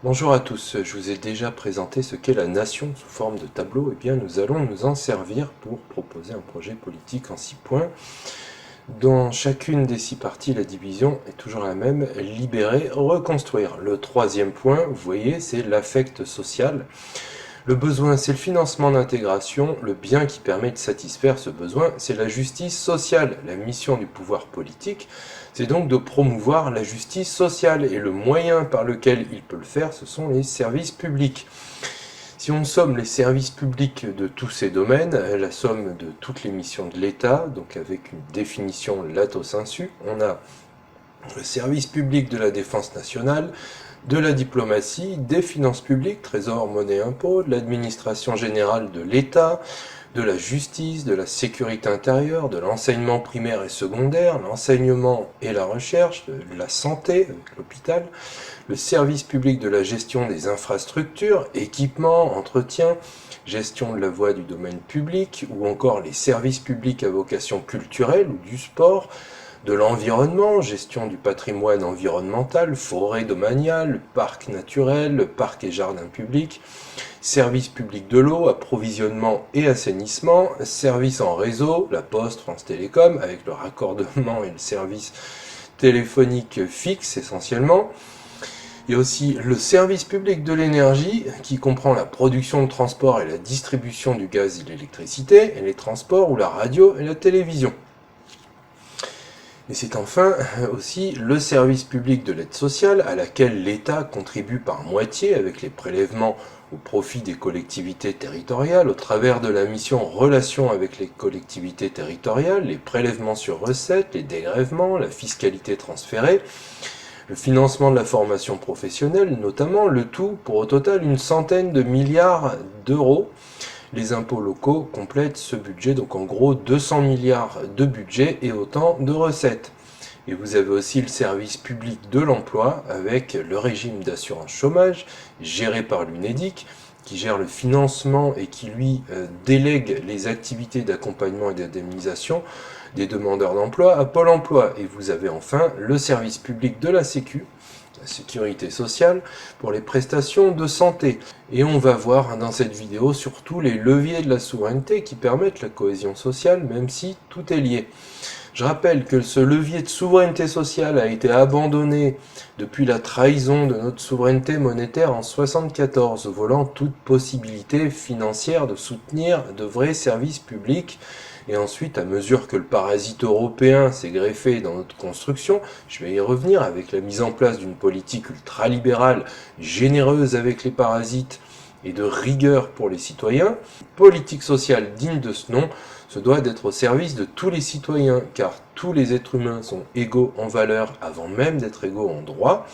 Bonjour à tous, je vous ai déjà présenté ce qu'est la nation sous forme de tableau. Eh bien, nous allons nous en servir pour proposer un projet politique en 6 points. Dans chacune des 6 parties, la division est toujours la même, libérer, reconstruire. Le troisième point, vous voyez, c'est l'affect social. Le besoin, c'est le financement d'intégration. Le bien qui permet de satisfaire ce besoin, c'est la justice sociale. La mission du pouvoir politique, c'est donc de promouvoir la justice sociale. Et le moyen par lequel il peut le faire, ce sont les services publics. Si on somme les services publics de tous ces domaines, la somme de toutes les missions de l'État, donc avec une définition lato sensu, on a le service public de la défense nationale, de la diplomatie, des finances publiques, trésor, monnaie, impôts, de l'administration générale de l'État, de la justice, de la sécurité intérieure, de l'enseignement primaire et secondaire, l'enseignement et la recherche, de la santé avec l'hôpital, le service public de la gestion des infrastructures, équipement, entretien, gestion de la voie du domaine public, ou encore les services publics à vocation culturelle ou du sport, de l'environnement, gestion du patrimoine environnemental, forêt domaniale, parc naturel, parc et jardin public, service public de l'eau, approvisionnement et assainissement, service en réseau, la Poste, France Télécom, avec le raccordement et le service téléphonique fixe essentiellement. Il y a aussi le service public de l'énergie qui comprend la production, le transport et la distribution du gaz et de l'électricité, et les transports ou la radio et la télévision. Et c'est enfin aussi le service public de l'aide sociale à laquelle l'État contribue par moitié avec les prélèvements au profit des collectivités territoriales au travers de la mission Relations avec les collectivités territoriales, les prélèvements sur recettes, les dégrèvements, la fiscalité transférée, le financement de la formation professionnelle notamment, le tout pour au total une centaine de milliards d'euros. Les impôts locaux complètent ce budget, donc en gros 200 milliards de budget et autant de recettes. Et vous avez aussi le service public de l'emploi avec le régime d'assurance chômage géré par l'UNEDIC qui gère le financement et qui lui délègue les activités d'accompagnement et d'indemnisation des demandeurs d'emploi à Pôle emploi. Et vous avez enfin le service public de la Sécu, la sécurité sociale, pour les prestations de santé. Et on va voir dans cette vidéo surtout les leviers de la souveraineté qui permettent la cohésion sociale, même si tout est lié. Je rappelle que ce levier de souveraineté sociale a été abandonné depuis la trahison de notre souveraineté monétaire en 1974, volant toute possibilité financière de soutenir de vrais services publics. Et ensuite, à mesure que le parasite européen s'est greffé dans notre construction, je vais y revenir avec la mise en place d'une politique ultralibérale, généreuse avec les parasites et de rigueur pour les citoyens, politique sociale digne de ce nom, se doit d'être au service de tous les citoyens, car tous les êtres humains sont égaux en valeur avant même d'être égaux en droit.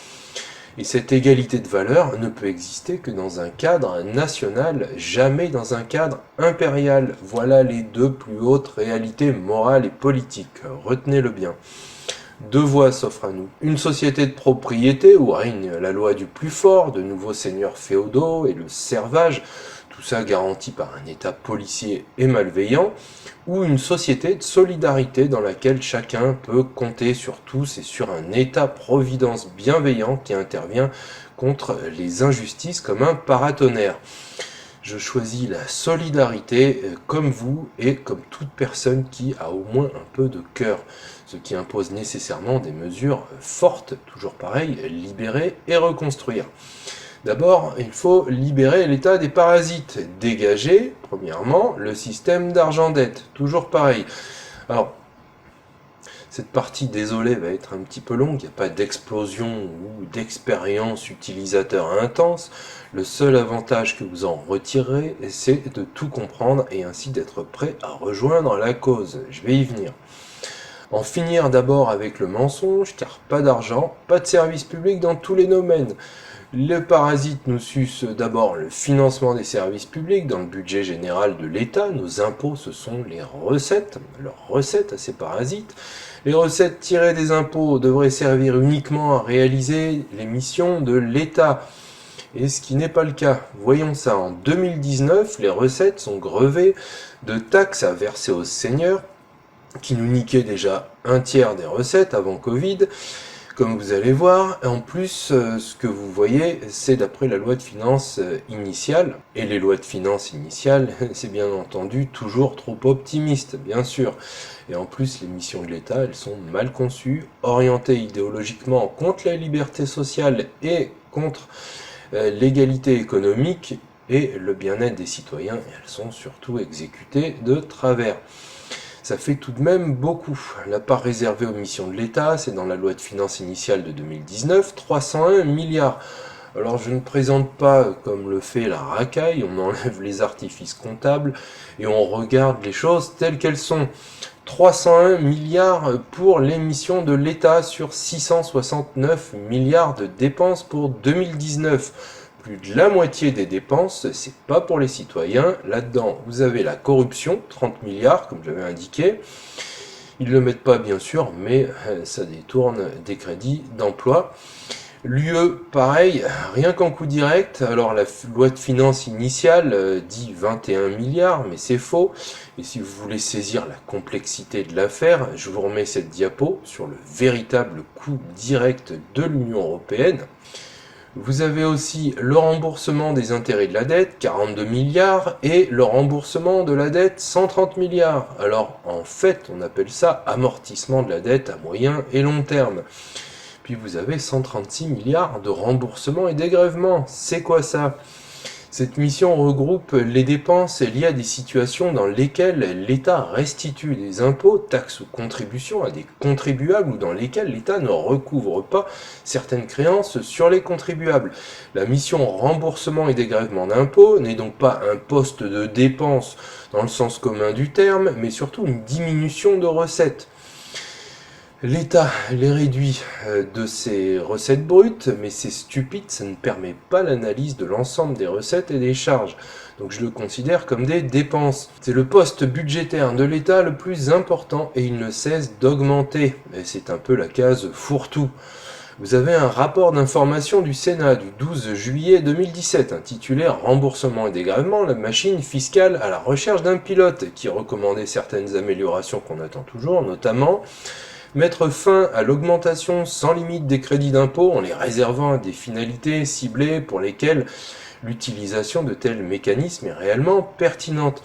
Et cette égalité de valeur ne peut exister que dans un cadre national, jamais dans un cadre impérial. Voilà les deux plus hautes réalités morales et politiques. Retenez-le bien. Deux voies s'offrent à nous. Une société de propriété où règne la loi du plus fort, de nouveaux seigneurs féodaux et le servage, tout ça garanti par un État policier et malveillant, ou une société de solidarité dans laquelle chacun peut compter sur tous et sur un État-providence bienveillant qui intervient contre les injustices comme un paratonnerre. Je choisis la solidarité comme vous et comme toute personne qui a au moins un peu de cœur, ce qui impose nécessairement des mesures fortes, toujours pareil, libérer et reconstruire. D'abord, il faut libérer l'État des parasites, dégager, premièrement, le système d'argent-dette, toujours pareil. Alors, cette partie, désolé, va être un petit peu longue, il n'y a pas d'explosion ou d'expérience utilisateur intense. Le seul avantage que vous en retirerez, c'est de tout comprendre et ainsi d'être prêt à rejoindre la cause. Je vais y venir. En finir d'abord avec le mensonge, car pas d'argent, pas de service public dans tous les domaines. Le parasite nous suce d'abord le financement des services publics dans le budget général de l'État. Nos impôts, ce sont les recettes, leurs recettes à ces parasites. Les recettes tirées des impôts devraient servir uniquement à réaliser les missions de l'État. Et ce qui n'est pas le cas. Voyons ça, en 2019, les recettes sont grevées de taxes à verser aux seigneurs, qui nous niquaient déjà un tiers des recettes avant Covid, Comme vous allez voir, en plus, ce que vous voyez, c'est d'après la loi de finances initiale. Et les lois de finances initiales, c'est bien entendu toujours trop optimiste, bien sûr. Et en plus, les missions de l'État, elles sont mal conçues, orientées idéologiquement contre la liberté sociale et contre l'égalité économique et le bien-être des citoyens. Et elles sont surtout exécutées de travers. Ça fait tout de même beaucoup. La part réservée aux missions de l'État, c'est dans la loi de finances initiale de 2019, 301 milliards. Alors je ne présente pas comme le fait la racaille, on enlève les artifices comptables et on regarde les choses telles qu'elles sont. 301 milliards pour les missions de l'État sur 669 milliards de dépenses pour 2019. Plus de la moitié des dépenses, c'est pas pour les citoyens. Là-dedans, vous avez la corruption, 30 milliards, comme j'avais indiqué. Ils ne le mettent pas, bien sûr, mais ça détourne des crédits d'emploi. L'UE, pareil, rien qu'en coût direct. Alors la loi de finances initiale dit 21 milliards, mais c'est faux. Et si vous voulez saisir la complexité de l'affaire, je vous remets cette diapo sur le véritable coût direct de l'Union européenne. Vous avez aussi le remboursement des intérêts de la dette, 42 milliards, et le remboursement de la dette, 130 milliards. Alors, en fait, on appelle ça amortissement de la dette à moyen et long terme. Puis vous avez 136 milliards de remboursements et dégrèvements. C'est quoi ça ? Cette mission regroupe les dépenses liées à des situations dans lesquelles l'État restitue des impôts, taxes ou contributions à des contribuables ou dans lesquelles l'État ne recouvre pas certaines créances sur les contribuables. La mission remboursement et dégrèvement d'impôts n'est donc pas un poste de dépense dans le sens commun du terme, mais surtout une diminution de recettes. L'État les réduit de ses recettes brutes, mais c'est stupide, ça ne permet pas l'analyse de l'ensemble des recettes et des charges. Donc je le considère comme des dépenses. C'est le poste budgétaire de l'État le plus important et il ne cesse d'augmenter. Et c'est un peu la case fourre-tout. Vous avez un rapport d'information du Sénat du 12 juillet 2017 intitulé « Remboursement et dégrèvement, la machine fiscale à la recherche d'un pilote » qui recommandait certaines améliorations qu'on attend toujours, notamment mettre fin à l'augmentation sans limite des crédits d'impôt en les réservant à des finalités ciblées pour lesquelles l'utilisation de tels mécanismes est réellement pertinente.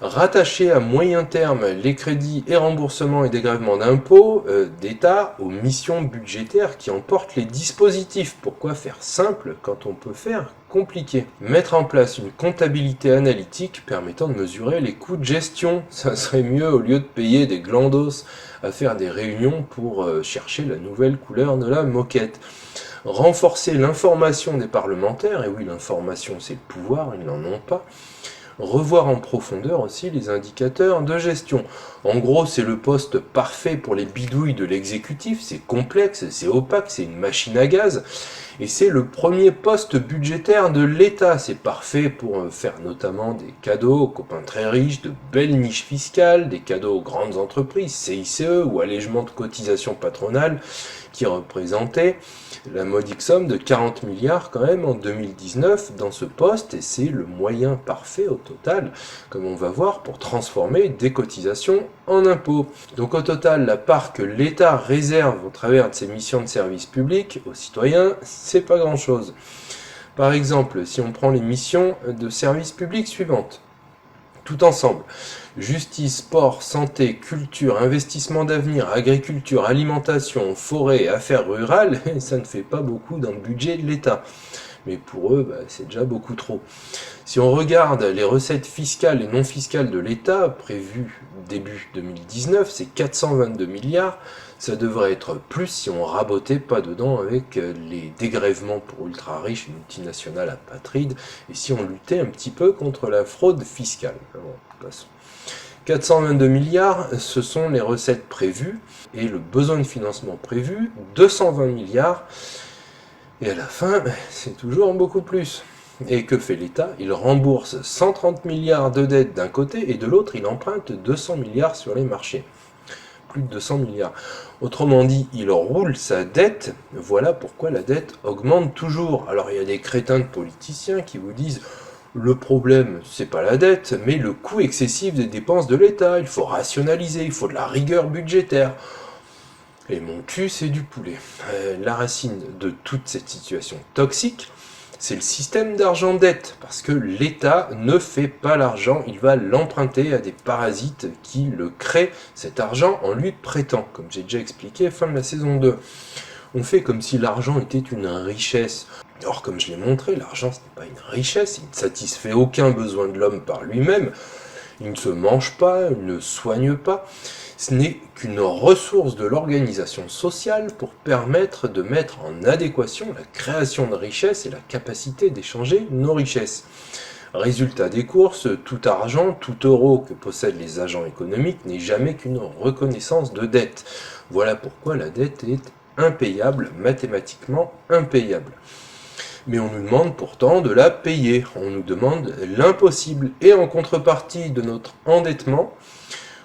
Rattacher à moyen terme les crédits et remboursements et dégrèvements d'impôts d'État aux missions budgétaires qui emportent les dispositifs. Pourquoi faire simple quand on peut faire compliqué ? Mettre en place une comptabilité analytique permettant de mesurer les coûts de gestion. Ça serait mieux au lieu de payer des glandos à faire des réunions pour chercher la nouvelle couleur de la moquette. Renforcer l'information des parlementaires, et oui, l'information c'est le pouvoir, ils n'en ont pas. Revoir en profondeur aussi les indicateurs de gestion. En gros, c'est le poste parfait pour les bidouilles de l'exécutif, c'est complexe, c'est opaque, c'est une machine à gaz, et c'est le premier poste budgétaire de l'État. C'est parfait pour faire notamment des cadeaux aux copains très riches, de belles niches fiscales, des cadeaux aux grandes entreprises, CICE ou allègement de cotisations patronales, qui représentait la modique somme de 40 milliards quand même en 2019 dans ce poste, et c'est le moyen parfait au total, comme on va voir, pour transformer des cotisations en impôts. Donc au total, la part que l'État réserve au travers de ses missions de service public aux citoyens, c'est pas grand chose. Par exemple, si on prend les missions de service public suivantes, tout ensemble: justice, sport, santé, culture, investissement d'avenir, agriculture, alimentation, forêt, affaires rurales, ça ne fait pas beaucoup dans le budget de l'État. Mais pour eux, c'est déjà beaucoup trop. Si on regarde les recettes fiscales et non fiscales de l'État, prévues début 2019, c'est 422 milliards. Ça devrait être plus si on rabotait pas dedans avec les dégrèvements pour ultra-riches et multinationales apatrides, et si on luttait un petit peu contre la fraude fiscale. Alors, passons. 422 milliards, ce sont les recettes prévues, et le besoin de financement prévu, 220 milliards, et à la fin, c'est toujours beaucoup plus. Et que fait l'État ? Il rembourse 130 milliards de dettes d'un côté, et de l'autre, il emprunte 200 milliards sur les marchés. Plus de 200 milliards. Autrement dit, il roule sa dette, voilà pourquoi la dette augmente toujours. Alors il y a des crétins de politiciens qui vous disent: le problème, c'est pas la dette, mais le coût excessif des dépenses de l'État, il faut rationaliser, il faut de la rigueur budgétaire. Et mon cul, c'est du poulet. La racine de toute cette situation toxique, c'est le système d'argent-dette, parce que l'État ne fait pas l'argent, il va l'emprunter à des parasites qui le créent, cet argent, en lui prêtant, comme j'ai déjà expliqué, fin de la saison 2. On fait comme si l'argent était une richesse. Or, comme je l'ai montré, l'argent, ce n'est pas une richesse, il ne satisfait aucun besoin de l'homme par lui-même, il ne se mange pas, il ne soigne pas. Ce n'est qu'une ressource de l'organisation sociale pour permettre de mettre en adéquation la création de richesses et la capacité d'échanger nos richesses. Résultat des courses, tout argent, tout euro que possèdent les agents économiques n'est jamais qu'une reconnaissance de dette. Voilà pourquoi la dette est impayable, mathématiquement impayable. Mais on nous demande pourtant de la payer, on nous demande l'impossible. Et en contrepartie de notre endettement,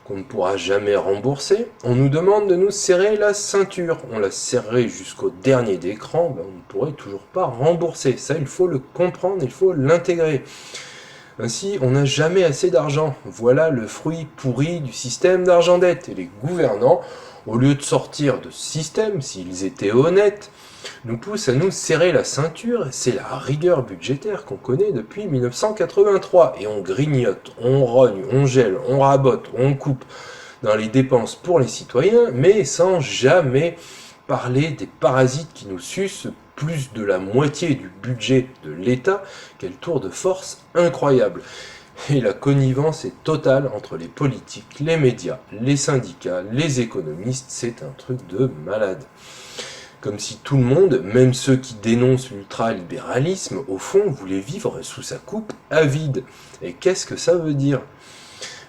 qu'on ne pourra jamais rembourser, on nous demande de nous serrer la ceinture. On la serrerait jusqu'au dernier d'écran, on ne pourrait toujours pas rembourser. Ça, il faut le comprendre, il faut l'intégrer. Ainsi, on n'a jamais assez d'argent. Voilà le fruit pourri du système d'argent-dette. Et les gouvernants, au lieu de sortir de ce système, s'ils étaient honnêtes, nous poussent à nous serrer la ceinture. C'est la rigueur budgétaire qu'on connaît depuis 1983. Et on grignote, on rogne, on gèle, on rabote, on coupe dans les dépenses pour les citoyens, mais sans jamais parler des parasites qui nous sucent plus de la moitié du budget de l'État. Quel tour de force incroyable! Et la connivence est totale entre les politiques, les médias, les syndicats, les économistes, c'est un truc de malade. Comme si tout le monde, même ceux qui dénoncent l'ultralibéralisme, au fond, voulaient vivre sous sa coupe à vide. Et qu'est-ce que ça veut dire ?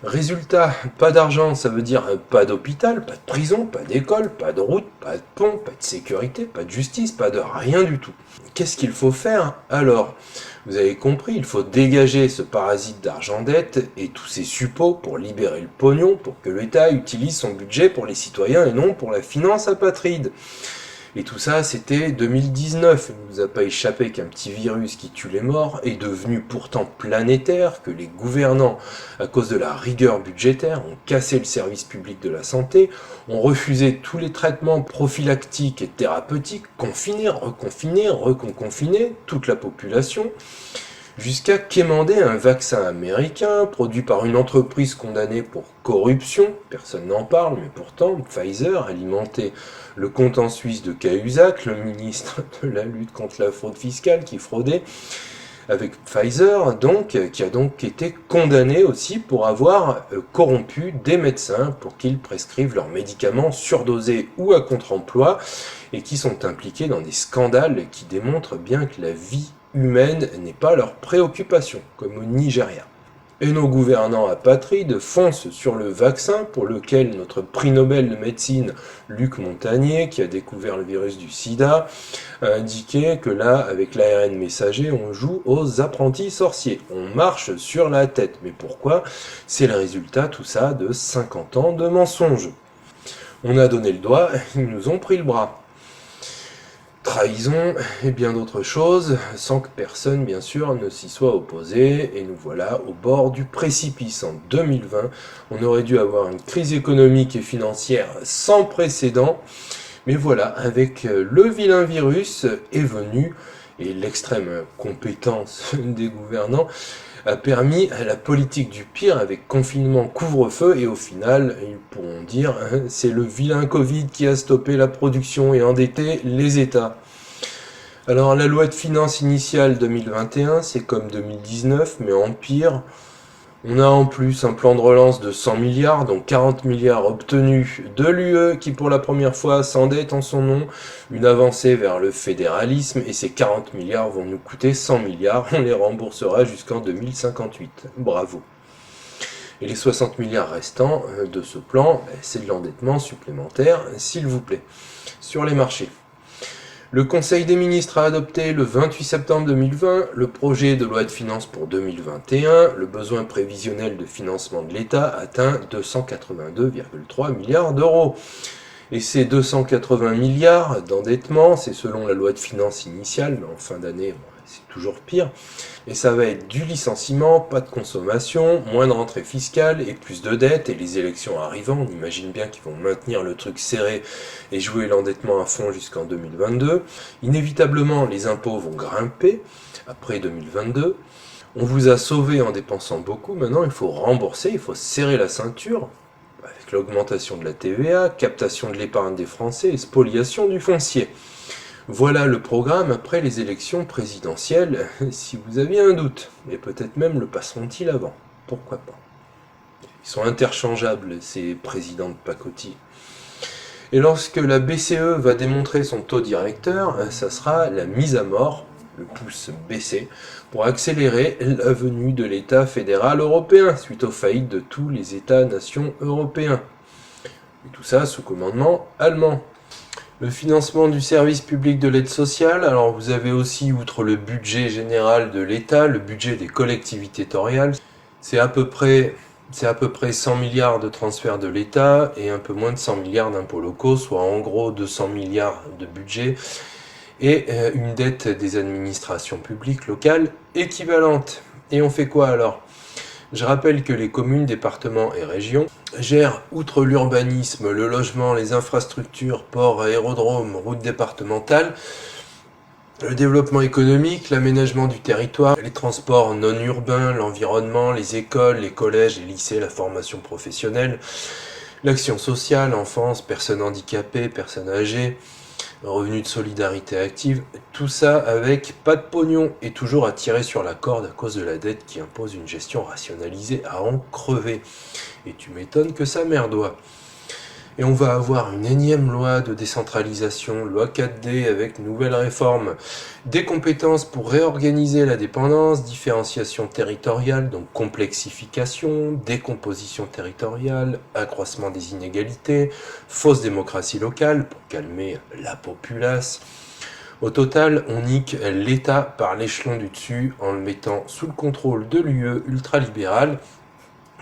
Résultat, pas d'argent, ça veut dire pas d'hôpital, pas de prison, pas d'école, pas de route, pas de pont, pas de sécurité, pas de justice, pas de rien du tout. Qu'est-ce qu'il faut faire alors ? Vous avez compris, il faut dégager ce parasite d'argent-dette et tous ces suppôts pour libérer le pognon, pour que l'État utilise son budget pour les citoyens et non pour la finance apatride. Et tout ça, c'était 2019. Il ne nous a pas échappé qu'un petit virus qui tue les morts est devenu pourtant planétaire, que les gouvernants, à cause de la rigueur budgétaire, ont cassé le service public de la santé, ont refusé tous les traitements prophylactiques et thérapeutiques, confinés, reconfinés toute la population, jusqu'à quémander un vaccin américain produit par une entreprise condamnée pour corruption, personne n'en parle, mais pourtant Pfizer alimentait le compte en Suisse de Cahuzac, le ministre de la lutte contre la fraude fiscale qui fraudait avec Pfizer, qui a donc été condamné aussi pour avoir corrompu des médecins pour qu'ils prescrivent leurs médicaments surdosés ou à contre-emploi et qui sont impliqués dans des scandales qui démontrent bien que la vie humaine n'est pas leur préoccupation, comme au Nigeria. Et nos gouvernants apatrides foncent sur le vaccin pour lequel notre prix Nobel de médecine, Luc Montagnier, qui a découvert le virus du sida, a indiqué que là, avec l'ARN messager, on joue aux apprentis sorciers. On marche sur la tête. Mais pourquoi ? C'est le résultat, tout ça, de 50 ans de mensonges. On a donné le doigt, ils nous ont pris le bras. Trahison et bien d'autres choses, sans que personne, bien sûr, ne s'y soit opposé, et nous voilà au bord du précipice. En 2020, on aurait dû avoir une crise économique et financière sans précédent, mais voilà, avec le vilain virus est venu, et l'extrême compétence des gouvernants a permis à la politique du pire avec confinement, couvre-feu, et au final, ils pourront dire, c'est le vilain Covid qui a stoppé la production et endetté les États. Alors la loi de finances initiale 2021, c'est comme 2019, mais en pire. On a en plus un plan de relance de 100 milliards, dont 40 milliards obtenus de l'UE qui pour la première fois s'endette en son nom, une avancée vers le fédéralisme, et ces 40 milliards vont nous coûter 100 milliards, on les remboursera jusqu'en 2058. Bravo. Et les 60 milliards restants de ce plan, c'est de l'endettement supplémentaire, s'il vous plaît, sur les marchés. Le Conseil des ministres a adopté le 28 septembre 2020 le projet de loi de finances pour 2021. Le besoin prévisionnel de financement de l'État atteint 282,3 milliards d'euros. Et ces 280 milliards d'endettement, c'est selon la loi de finances initiale, mais en fin d'année, c'est toujours pire. Et ça va être du licenciement, pas de consommation, moins de rentrée fiscale et plus de dettes. Et les élections arrivant, on imagine bien qu'ils vont maintenir le truc serré et jouer l'endettement à fond jusqu'en 2022. Inévitablement, les impôts vont grimper après 2022. On vous a sauvé en dépensant beaucoup, maintenant il faut rembourser, il faut serrer la ceinture, avec l'augmentation de la TVA, captation de l'épargne des Français et spoliation du foncier. Voilà le programme après les élections présidentielles, si vous aviez un doute, et peut-être même le passeront-ils avant, pourquoi pas. Ils sont interchangeables, ces présidents de pacotille. Et lorsque la BCE va démontrer son taux directeur, ça sera la mise à mort, le pouce baissé, pour accélérer la venue de l'État fédéral européen, suite aux faillites de tous les États-nations européens. Et tout ça sous commandement allemand. Le financement du service public de l'aide sociale, alors vous avez aussi, outre le budget général de l'État, le budget des collectivités territoriales. C'est à peu près 100 milliards de transferts de l'État et un peu moins de 100 milliards d'impôts locaux, soit en gros 200 milliards de budget et une dette des administrations publiques locales équivalente. Et on fait quoi alors ? Je rappelle que les communes, départements et régions gèrent, outre l'urbanisme, le logement, les infrastructures, ports, aérodromes, routes départementales, le développement économique, l'aménagement du territoire, les transports non urbains, l'environnement, les écoles, les collèges, les lycées, la formation professionnelle, l'action sociale, enfance, personnes handicapées, personnes âgées, revenu de solidarité active, tout ça avec pas de pognon et toujours à tirer sur la corde à cause de la dette qui impose une gestion rationalisée à en crever. Et tu m'étonnes que ça merdoie. Et on va avoir une énième loi de décentralisation, loi 4D avec nouvelle réforme, des compétences pour réorganiser la dépendance, différenciation territoriale, donc complexification, décomposition territoriale, accroissement des inégalités, fausse démocratie locale pour calmer la populace. Au total, on nique l'État par l'échelon du dessus en le mettant sous le contrôle de l'UE ultralibérale.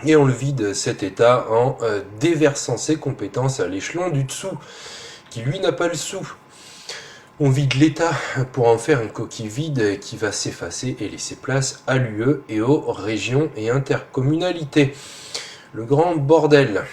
Et on le vide cet État en déversant ses compétences à l'échelon du dessous, qui lui n'a pas le sou. On vide l'État pour en faire une coquille vide qui va s'effacer et laisser place à l'UE et aux régions et intercommunalités. Le grand bordel.